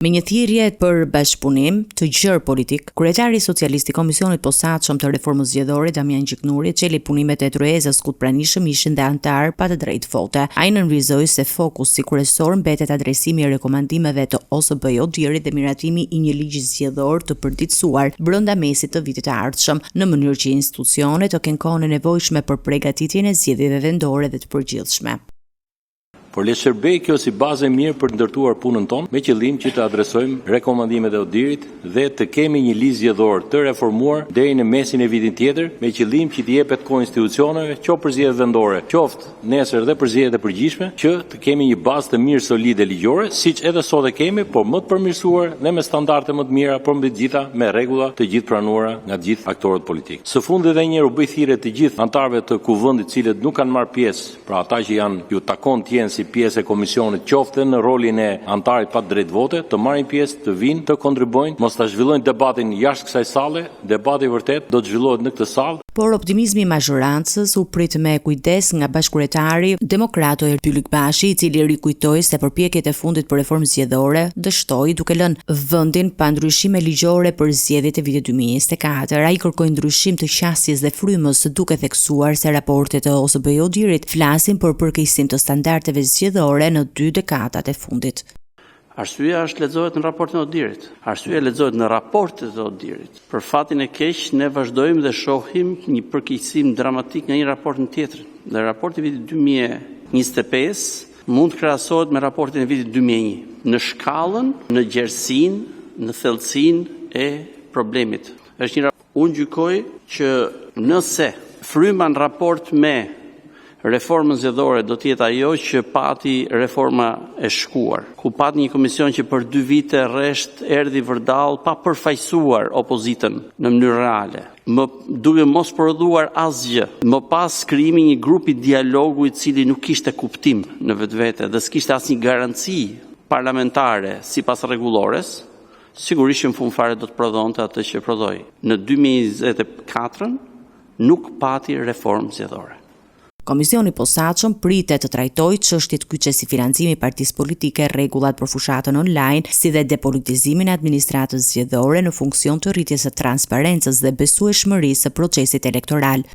Me një thirrje për bashkëpunim të gjerë politik, kryetari socialist i Komisionit Posaçëm të Reformës Zgjedhore Damian Gjiknuri çeli punimet e Truezës ku të pranishëm ishin dhe antar pa të drejtë vote. Ai nënvizoi se fokusi kryesor mbetet adresimi i rekomandimeve të OSBE-dit dhe miratimi i një ligji zgjedhor të përditësuar brenda mesit të vitit të ardhshëm, në mënyrë që institucionet të kenë kohën e nevojshme për përgatitjen e zgjedhjeve vendore dhe të përgjithshme. Por le shërbej kjo si bazë e mirë për të ndërtuar punën tonë me qëllim që të adresojmë rekomandimet e ODIHR-it dhe të kemi një ligj zgjedhor të reformuar deri në mesin e vitit tjetër me qëllim që të jepet kohë institucioneve, qoftë për zgjedhjet vendore, qoftë nesër dhe për zgjedhjet e përgjithshme, që të kemi një bazë të mirë solide ligjore, siç edhe sot e kemi, por më të përmirësuar dhe me standarde më të mira, por mbi të gjitha me rregulla të gjithë pranuara nga të gjithë aktorët politik. Së fundi edhe një herë u bë thirrje të gjithë anëtarëve të kuvendit të cilët nuk kanë marrë pjesë, pra ata që ju takon të jenë si pjesë e komisionit, qoftë në rolin e antarit pa drejtë vote, të marrin pjesë, të vinë, të kontribuojnë, mos ta zhvillojnë debatin jashtë kësaj salle. Debati vërtet do të zhvillohet në këtë sallë. Por optimizmi i mazhorancës u prit me kujdes nga bashkëkryetari demokrat Erbyll Bashi, i cili rikujtoi se përpjekjet e fundit për reformë zgjedhore dështoi duke lënë vendin pa ndryshime ligjore për zgjedhjet e vitit 2024. Ai kërkoi ndryshim të qasjes dhe frymës, duke theksuar se raportet e OSBE-dit flasin për përkeqësim të standardeve zgjedhore në 2 dekadat e fundit. Arsyeja është lexohet në raportin e ODIHR-it. Arsyeja lexohet në raportet e ODIHR-it. Për fatin e keq, ne vazhdojmë dhe shohim një përkeqësim dramatik nga një raport në tjetrin. Dhe raporti i vitit 2025 mund të krahasohet me raportin e vitit 2001 në shkallën, në gjerësinë, në thellësinë e problemit. Unë gjykoj që nëse fryma në raport me reformën zgjedhore do të jetë ajo që pati reforma e shkuar, ku pati një komision që për 2 vite rresht erdhi vërdall pa përfaqësuar opozitën në mënyrë reale, duke mos prodhuar asgjë, më pas krijimi një grupi dialogu i cili nuk kishte kuptim në vetvete dhe s'kishte asnjë garanci parlamentare sipas rregullores, sigurisht që në fund fare do të prodhonte atë që prodhoi. Në 2024 nuk pati reformë zgjedhore. Komisioni Posaçëm pritet të trajtojë çështjet kyçe si financimi i partisë politike, rregullat për fushatën online, si dhe depolitizimin e administratës zgjedhore në funksion të rritjes së transparencës dhe besueshmërisë së procesit elektoral.